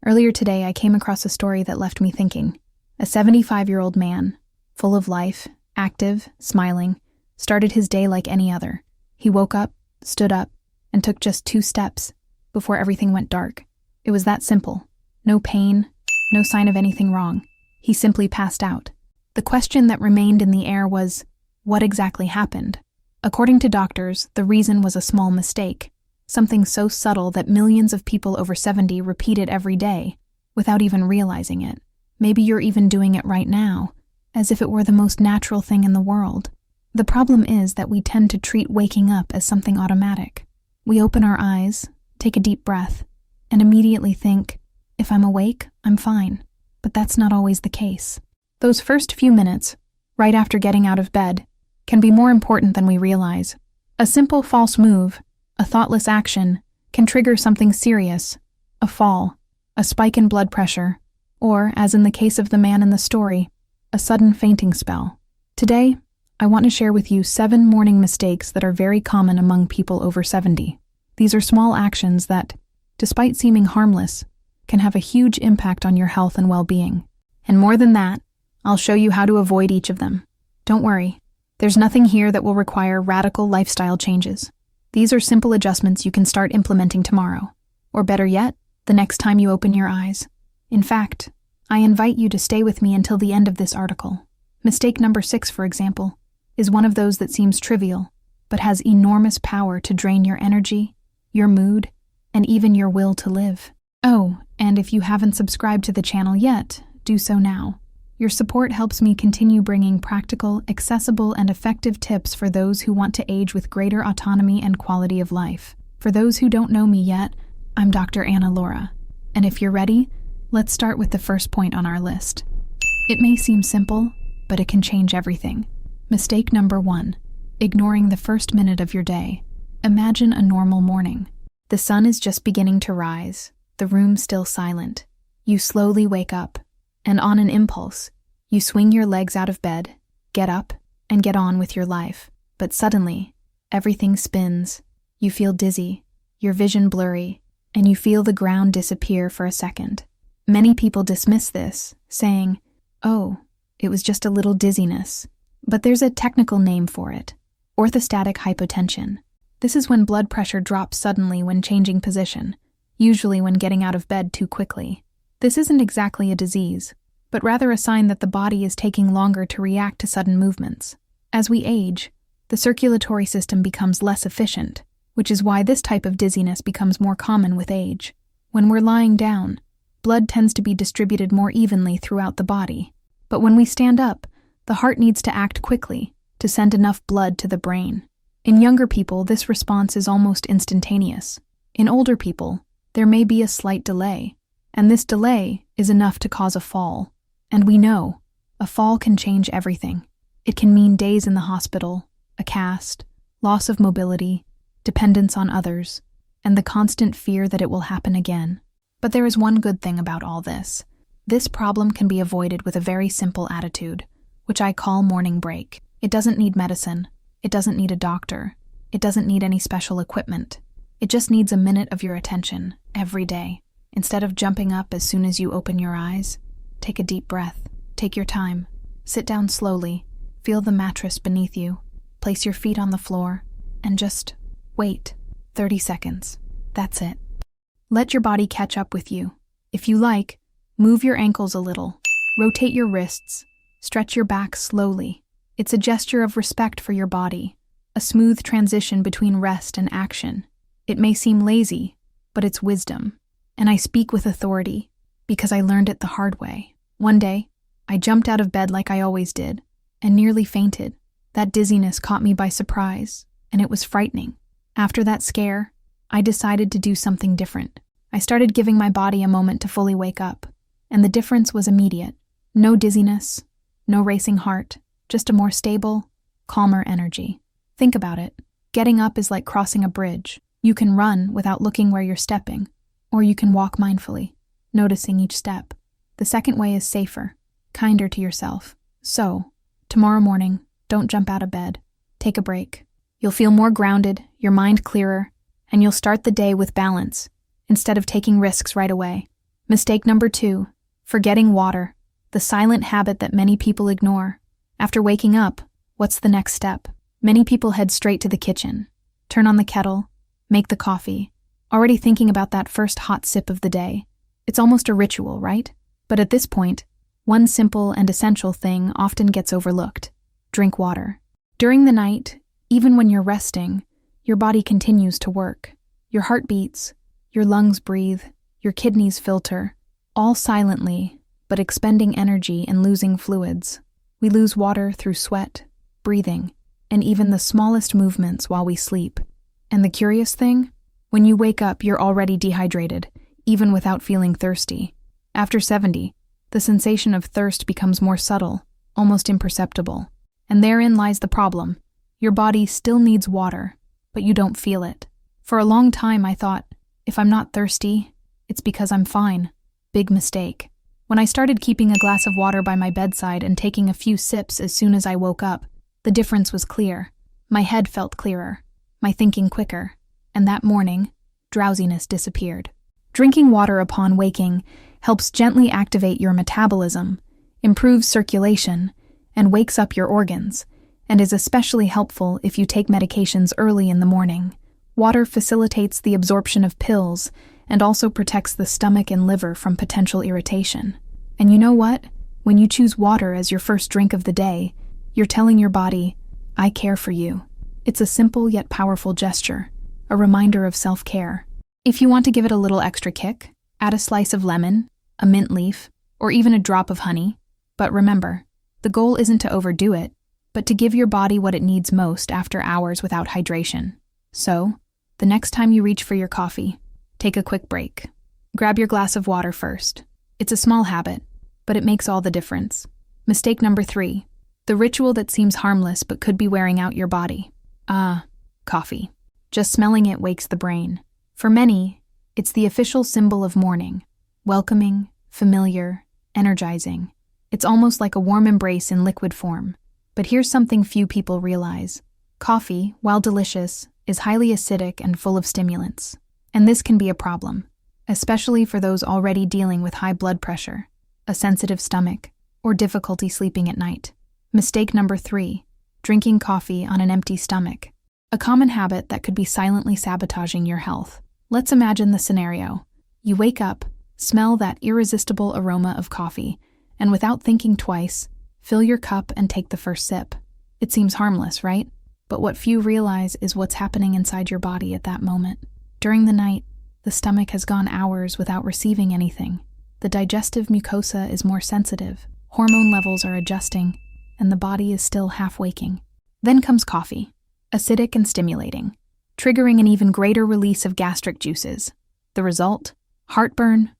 Earlier today, I came across a story that left me thinking. A 75-year-old man, full of life, active, smiling, started his day like any other. He woke up, stood up, and took just 2 steps before everything went dark. It was that simple. No pain, no sign of anything wrong. He simply passed out. The question that remained in the air was, what exactly happened? According to doctors, the reason was a small mistake, something so subtle that millions of people over 70 repeat it every day without even realizing it. Maybe you're even doing it right now, as if it were the most natural thing in the world. The problem is that we tend to treat waking up as something automatic. We open our eyes, take a deep breath, and immediately think, if I'm awake, I'm fine. But that's not always the case. Those first few minutes, right after getting out of bed, can be more important than we realize. A simple false move, a thoughtless action, can trigger something serious, a fall, a spike in blood pressure, or, as in the case of the man in the story, a sudden fainting spell. Today, I want to share with you 7 morning mistakes that are very common among people over 70. These are small actions that, despite seeming harmless, can have a huge impact on your health and well-being. And more than that, I'll show you how to avoid each of them. Don't worry, there's nothing here that will require radical lifestyle changes. These are simple adjustments you can start implementing tomorrow, or better yet, the next time you open your eyes. In fact, I invite you to stay with me until the end of this article. Mistake number 6, for example, is one of those that seems trivial, but has enormous power to drain your energy, your mood, and even your will to live. Oh, and if you haven't subscribed to the channel yet, do so now. Your support helps me continue bringing practical, accessible, and effective tips for those who want to age with greater autonomy and quality of life. For those who don't know me yet, I'm Dr. Anna Laura, and if you're ready, let's start with the first point on our list. It may seem simple, but it can change everything. Mistake number 1, ignoring the first minute of your day. Imagine a normal morning. The sun is just beginning to rise, the room still silent. You slowly wake up, and on an impulse, you swing your legs out of bed, get up, and get on with your life. But suddenly, everything spins. You feel dizzy, your vision blurry, and you feel the ground disappear for a second. Many people dismiss this, saying, "Oh, it was just a little dizziness." But there's a technical name for it: orthostatic hypotension. This is when blood pressure drops suddenly when changing position, usually when getting out of bed too quickly. This isn't exactly a disease, but rather a sign that the body is taking longer to react to sudden movements. As we age, the circulatory system becomes less efficient, which is why this type of dizziness becomes more common with age. When we're lying down, blood tends to be distributed more evenly throughout the body. But when we stand up, the heart needs to act quickly to send enough blood to the brain. In younger people, this response is almost instantaneous. In older people, there may be a slight delay, and this delay is enough to cause a fall. And we know, a fall can change everything. It can mean days in the hospital, a cast, loss of mobility, dependence on others, and the constant fear that it will happen again. But there is one good thing about all this. This problem can be avoided with a very simple attitude, which I call morning break. It doesn't need medicine. It doesn't need a doctor. It doesn't need any special equipment. It just needs a minute of your attention every day. Instead of jumping up as soon as you open your eyes, take a deep breath. Take your time. Sit down slowly. Feel the mattress beneath you. Place your feet on the floor and just wait 30 seconds. That's it. Let your body catch up with you. If you like, move your ankles a little. Rotate your wrists. Stretch your back slowly. It's a gesture of respect for your body, a smooth transition between rest and action. It may seem lazy, but it's wisdom. And I speak with authority, because I learned it the hard way. One day, I jumped out of bed like I always did, and nearly fainted. That dizziness caught me by surprise, and it was frightening. After that scare, I decided to do something different. I started giving my body a moment to fully wake up, and the difference was immediate. No dizziness, no racing heart, just a more stable, calmer energy. Think about it. Getting up is like crossing a bridge. You can run without looking where you're stepping, or you can walk mindfully, noticing each step. The second way is safer, kinder to yourself. So, tomorrow morning, don't jump out of bed. Take a break. You'll feel more grounded, your mind clearer, and you'll start the day with balance, instead of taking risks right away. Mistake number 2, forgetting water, the silent habit that many people ignore. After waking up, what's the next step? Many people head straight to the kitchen, turn on the kettle, make the coffee, already thinking about that first hot sip of the day. It's almost a ritual, right? But at this point, one simple and essential thing often gets overlooked: drink water. During the night, even when you're resting, your body continues to work. Your heart beats, your lungs breathe, your kidneys filter, all silently, but expending energy and losing fluids. We lose water through sweat, breathing, and even the smallest movements while we sleep. And the curious thing? When you wake up, you're already dehydrated, even without feeling thirsty. After 70, the sensation of thirst becomes more subtle, almost imperceptible. And therein lies the problem. Your body still needs water, but you don't feel it. For a long time, I thought, if I'm not thirsty, it's because I'm fine. Big mistake. When I started keeping a glass of water by my bedside and taking a few sips as soon as I woke up, the difference was clear. My head felt clearer, my thinking quicker, and that morning, drowsiness disappeared. Drinking water upon waking helps gently activate your metabolism, improves circulation, and wakes up your organs, and is especially helpful if you take medications early in the morning. Water facilitates the absorption of pills and also protects the stomach and liver from potential irritation. And you know what? When you choose water as your first drink of the day, you're telling your body, I care for you. It's a simple yet powerful gesture, a reminder of self-care. If you want to give it a little extra kick, add a slice of lemon, a mint leaf, or even a drop of honey. But remember, the goal isn't to overdo it, but to give your body what it needs most after hours without hydration. So, the next time you reach for your coffee, take a quick break. Grab your glass of water first. It's a small habit, but it makes all the difference. Mistake number 3, the ritual that seems harmless but could be wearing out your body. Coffee. Just smelling it wakes the brain. For many, it's the official symbol of morning. Welcoming, familiar, energizing. It's almost like a warm embrace in liquid form. But here's something few people realize. Coffee, while delicious, is highly acidic and full of stimulants. And this can be a problem, especially for those already dealing with high blood pressure, a sensitive stomach, or difficulty sleeping at night. Mistake number 3, drinking coffee on an empty stomach. A common habit that could be silently sabotaging your health. Let's imagine the scenario. You wake up, smell that irresistible aroma of coffee, and without thinking twice, fill your cup and take the first sip. It seems harmless, right? But what few realize is what's happening inside your body at that moment. During the night, the stomach has gone hours without receiving anything. The digestive mucosa is more sensitive, hormone levels are adjusting, and the body is still half waking. Then comes coffee, acidic and stimulating, triggering an even greater release of gastric juices. The result? Heartburn,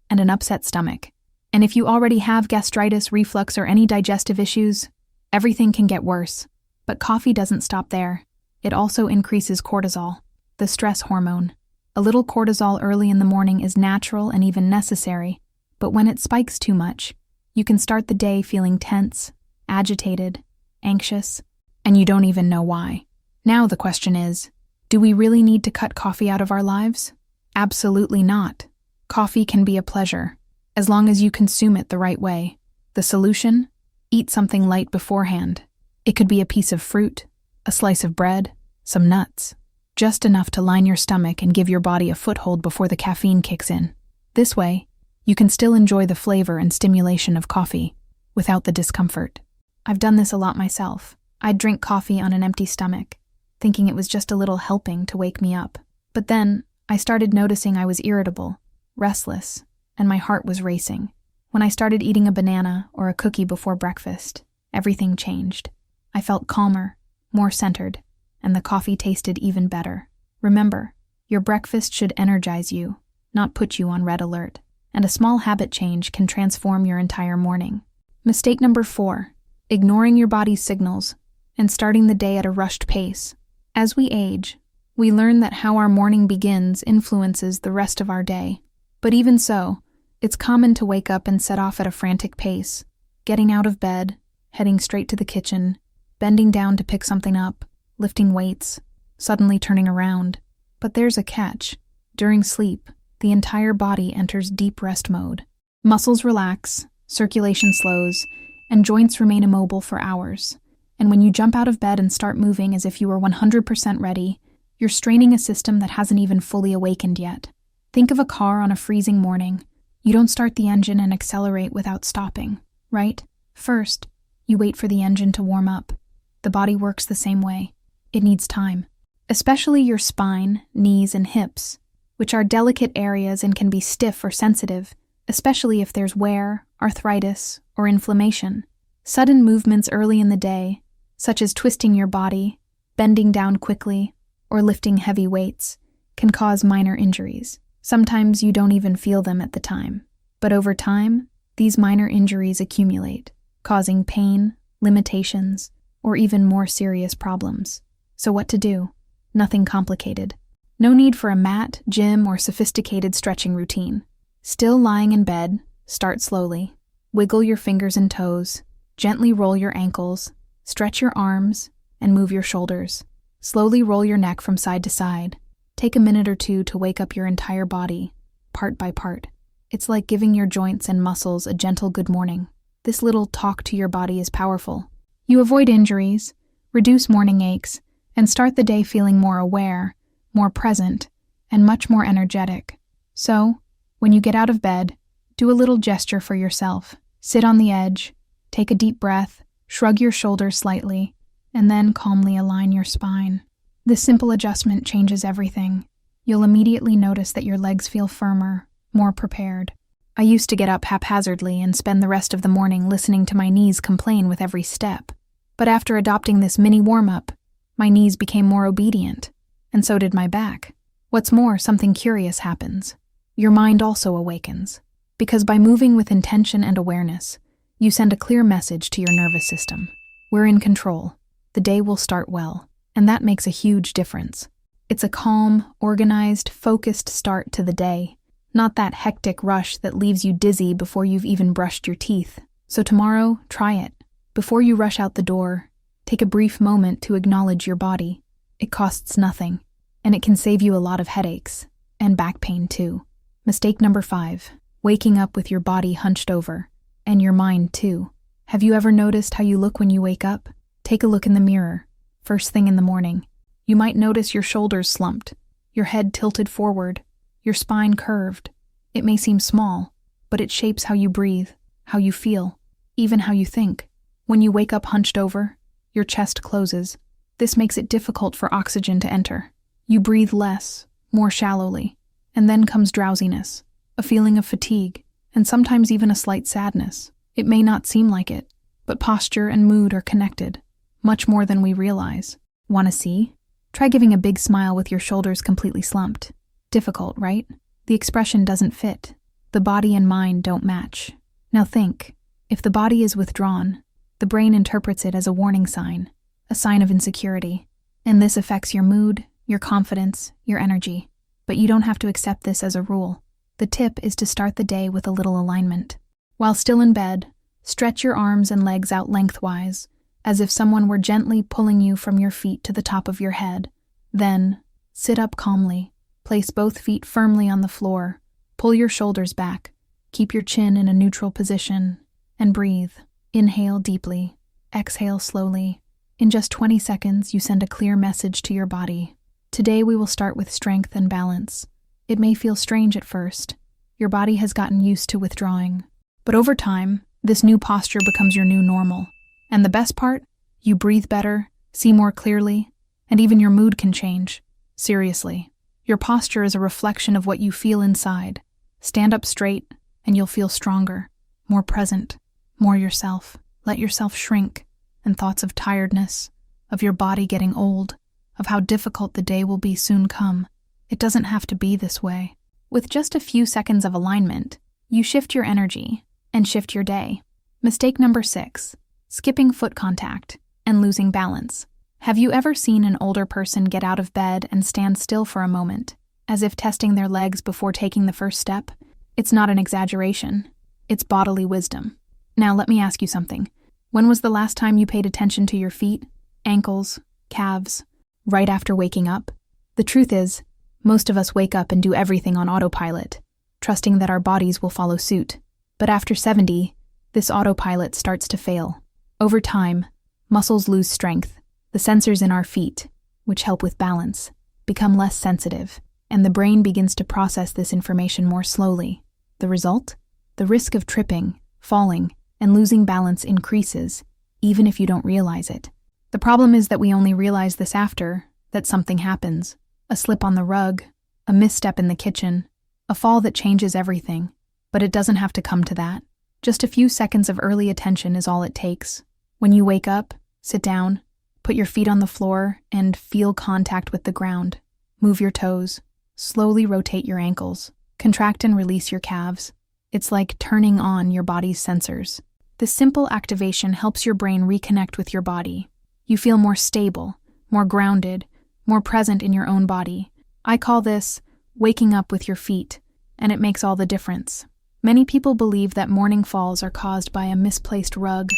and an upset stomach. And if you already have gastritis, reflux, or any digestive issues, everything can get worse. But coffee doesn't stop there. It also increases cortisol, the stress hormone. A little cortisol early in the morning is natural and even necessary, but when it spikes too much, you can start the day feeling tense, agitated, anxious, and you don't even know why. Now the question is, do we really need to cut coffee out of our lives? Absolutely not. Coffee can be a pleasure, as long as you consume it the right way. The solution? Eat something light beforehand. It could be a piece of fruit, a slice of bread, some nuts. Just enough to line your stomach and give your body a foothold before the caffeine kicks in. This way, you can still enjoy the flavor and stimulation of coffee, without the discomfort. I've done this a lot myself. I'd drink coffee on an empty stomach, thinking it was just a little helping to wake me up. But then, I started noticing I was irritable, restless, and my heart was racing. When I started eating a banana or a cookie before breakfast, everything changed. I felt calmer, more centered, and the coffee tasted even better. Remember, your breakfast should energize you, not put you on red alert, and a small habit change can transform your entire morning. Mistake number 4, ignoring your body's signals and starting the day at a rushed pace. As we age, we learn that how our morning begins influences the rest of our day. But even so, it's common to wake up and set off at a frantic pace, getting out of bed, heading straight to the kitchen, bending down to pick something up, lifting weights, suddenly turning around. But there's a catch. During sleep, the entire body enters deep rest mode. Muscles relax, circulation slows, and joints remain immobile for hours. And when you jump out of bed and start moving as if you were 100% ready, you're straining a system that hasn't even fully awakened yet. Think of a car on a freezing morning. You don't start the engine and accelerate without stopping, right? First, you wait for the engine to warm up. The body works the same way. It needs time. Especially your spine, knees, and hips, which are delicate areas and can be stiff or sensitive, especially if there's wear, arthritis, or inflammation. Sudden movements early in the day, such as twisting your body, bending down quickly, or lifting heavy weights, can cause minor injuries. Sometimes you don't even feel them at the time. But over time, these minor injuries accumulate, causing pain, limitations, or even more serious problems. So what to do? Nothing complicated. No need for a mat, gym, or sophisticated stretching routine. Still lying in bed, start slowly. Wiggle your fingers and toes, gently roll your ankles, stretch your arms, and move your shoulders. Slowly roll your neck from side to side. Take a minute or two to wake up your entire body, part by part. It's like giving your joints and muscles a gentle good morning. This little talk to your body is powerful. You avoid injuries, reduce morning aches, and start the day feeling more aware, more present, and much more energetic. So, when you get out of bed, do a little gesture for yourself. Sit on the edge, take a deep breath, shrug your shoulders slightly, and then calmly align your spine. This simple adjustment changes everything. You'll immediately notice that your legs feel firmer, more prepared. I used to get up haphazardly and spend the rest of the morning listening to my knees complain with every step. But after adopting this mini warm-up, my knees became more obedient, and so did my back. What's more, something curious happens. Your mind also awakens. Because by moving with intention and awareness, you send a clear message to your nervous system. We're in control. The day will start well. And that makes a huge difference. It's a calm, organized, focused start to the day, not that hectic rush that leaves you dizzy before you've even brushed your teeth. So tomorrow, try it. Before you rush out the door, take a brief moment to acknowledge your body. It costs nothing, and it can save you a lot of headaches, and back pain too. Mistake number 5, waking up with your body hunched over, and your mind too. Have you ever noticed how you look when you wake up? Take a look in the mirror. First thing in the morning, you might notice your shoulders slumped, your head tilted forward, your spine curved. It may seem small, but it shapes how you breathe, how you feel, even how you think. When you wake up hunched over, your chest closes. This makes it difficult for oxygen to enter. You breathe less, more shallowly, and then comes drowsiness, a feeling of fatigue, and sometimes even a slight sadness. It may not seem like it, but posture and mood are connected. Much more than we realize. Want to see? Try giving a big smile with your shoulders completely slumped. Difficult, right? The expression doesn't fit. The body and mind don't match. Now think, if the body is withdrawn, the brain interprets it as a warning sign, a sign of insecurity. And this affects your mood, your confidence, your energy. But you don't have to accept this as a rule. The tip is to start the day with a little alignment. While still in bed, stretch your arms and legs out lengthwise, as if someone were gently pulling you from your feet to the top of your head. Then, sit up calmly, place both feet firmly on the floor, pull your shoulders back, keep your chin in a neutral position, and breathe. Inhale deeply, exhale slowly. In just 20 seconds, you send a clear message to your body. Today we will start with strength and balance. It may feel strange at first. Your body has gotten used to withdrawing. But over time, this new posture becomes your new normal. And the best part? You breathe better, see more clearly, and even your mood can change. Seriously, your posture is a reflection of what you feel inside. Stand up straight, and you'll feel stronger, more present, more yourself. Let yourself shrink, and thoughts of tiredness, of your body getting old, of how difficult the day will be soon come. It doesn't have to be this way. With just a few seconds of alignment, you shift your energy and shift your day. Mistake number 6. Skipping foot contact and losing balance. Have you ever seen an older person get out of bed and stand still for a moment, as if testing their legs before taking the first step? It's not an exaggeration. It's bodily wisdom. Now let me ask you something. When was the last time you paid attention to your feet, ankles, calves, right after waking up? The truth is, Most of us wake up and do everything on autopilot, trusting that our bodies will follow suit. But after 70, this autopilot starts to fail. Over time, muscles lose strength. The sensors in our feet, which help with balance, become less sensitive, and the brain begins to process this information more slowly. The result? The risk of tripping, falling, and losing balance increases, even if you don't realize it. The problem is that we only realize this after that something happens. A slip on the rug, a misstep in the kitchen, a fall that changes everything. But it doesn't have to come to that. Just a few seconds of early attention is all it takes. When you wake up, sit down, put your feet on the floor, and feel contact with the ground. Move your toes. Slowly rotate your ankles. Contract and release your calves. It's like turning on your body's sensors. This simple activation helps your brain reconnect with your body. You feel more stable, more grounded, more present in your own body. I call this waking up with your feet, and it makes all the difference. Many people believe that morning falls are caused by a misplaced rug,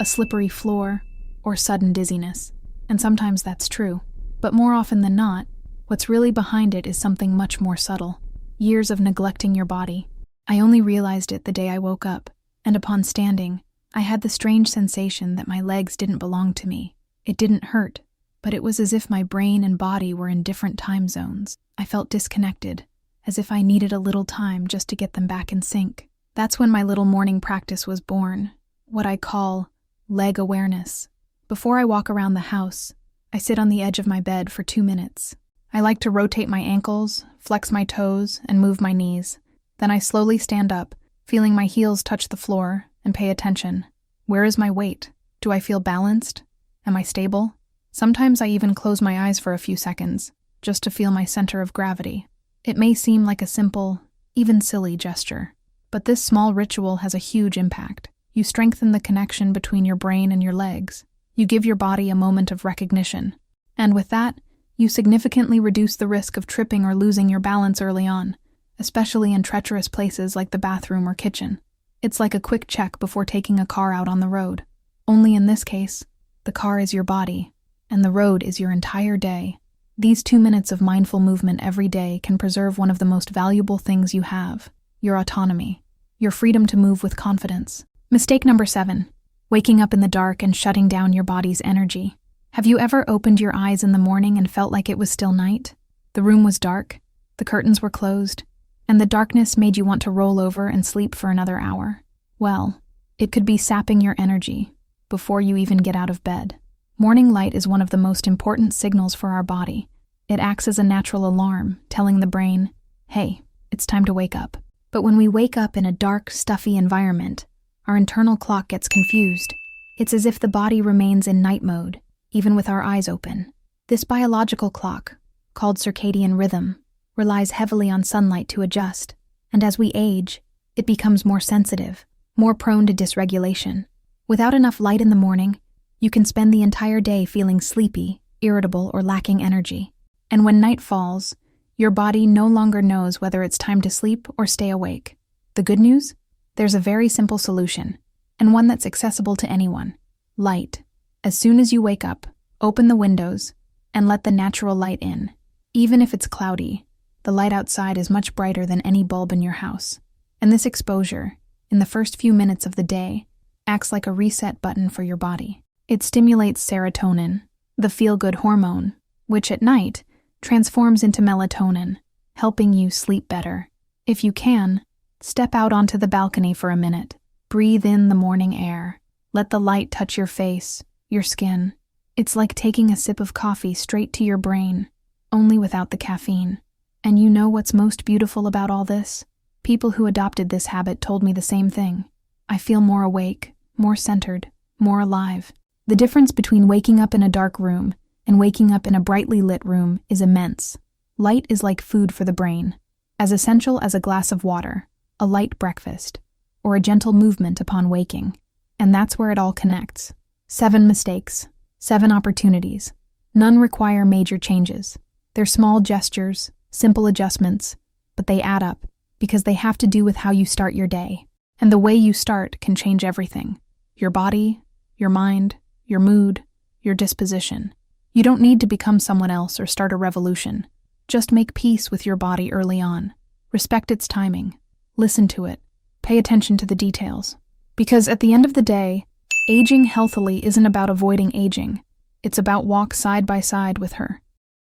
a slippery floor, or sudden dizziness. And sometimes that's true. But more often than not, what's really behind it is something much more subtle. Years of neglecting your body. I only realized it the day I woke up, and upon standing, I had the strange sensation that my legs didn't belong to me. It didn't hurt, but it was as if my brain and body were in different time zones. I felt disconnected, as if I needed a little time just to get them back in sync. That's when my little morning practice was born, what I call leg awareness. Before I walk around the house, I sit on the edge of my bed for 2 minutes. I like to rotate my ankles, flex my toes, and move my knees. Then I slowly stand up, feeling my heels touch the floor, and pay attention. Where is my weight? Do I feel balanced? Am I stable? Sometimes I even close my eyes for a few seconds, just to feel my center of gravity. It may seem like a simple, even silly gesture, but this small ritual has a huge impact. You strengthen the connection between your brain and your legs. You give your body a moment of recognition. And with that, you significantly reduce the risk of tripping or losing your balance early on, especially in treacherous places like the bathroom or kitchen. It's like a quick check before taking a car out on the road. Only in this case, the car is your body, and the road is your entire day. These 2 minutes of mindful movement every day can preserve one of the most valuable things you have, your autonomy, your freedom to move with confidence. Mistake number 7, waking up in the dark and shutting down your body's energy. Have you ever opened your eyes in the morning and felt like it was still night? The room was dark, the curtains were closed, and the darkness made you want to roll over and sleep for another hour. Well, it could be sapping your energy before you even get out of bed. Morning light is one of the most important signals for our body. It acts as a natural alarm, telling the brain, hey, it's time to wake up. But when we wake up in a dark, stuffy environment, our internal clock gets confused. It's as if the body remains in night mode, even with our eyes open. This biological clock, called circadian rhythm, relies heavily on sunlight to adjust, and as we age, it becomes more sensitive, more prone to dysregulation. Without enough light in the morning, you can spend the entire day feeling sleepy, irritable, or lacking energy. And when night falls, your body no longer knows whether it's time to sleep or stay awake. The good news? There's a very simple solution, and one that's accessible to anyone. Light. As soon as you wake up, open the windows and let the natural light in. Even if it's cloudy, the light outside is much brighter than any bulb in your house. And this exposure, in the first few minutes of the day, acts like a reset button for your body. It stimulates serotonin, the feel-good hormone, which at night transforms into melatonin, helping you sleep better. If you can, step out onto the balcony for a minute. Breathe in the morning air. Let the light touch your face, your skin. It's like taking a sip of coffee straight to your brain, only without the caffeine. And you know what's most beautiful about all this? People who adopted this habit told me the same thing. I feel more awake, more centered, more alive. The difference between waking up in a dark room and waking up in a brightly lit room is immense. Light is like food for the brain, as essential as a glass of water, a light breakfast, or a gentle movement upon waking. And that's where it all connects. 7 mistakes, 7 opportunities. None require major changes. They're small gestures, simple adjustments, but they add up because they have to do with how you start your day. And the way you start can change everything. Your body, your mind, your mood, your disposition. You don't need to become someone else or start a revolution. Just make peace with your body early on. Respect its timing. Listen to it. Pay attention to the details. Because at the end of the day, aging healthily isn't about avoiding aging. It's about walk side by side with her.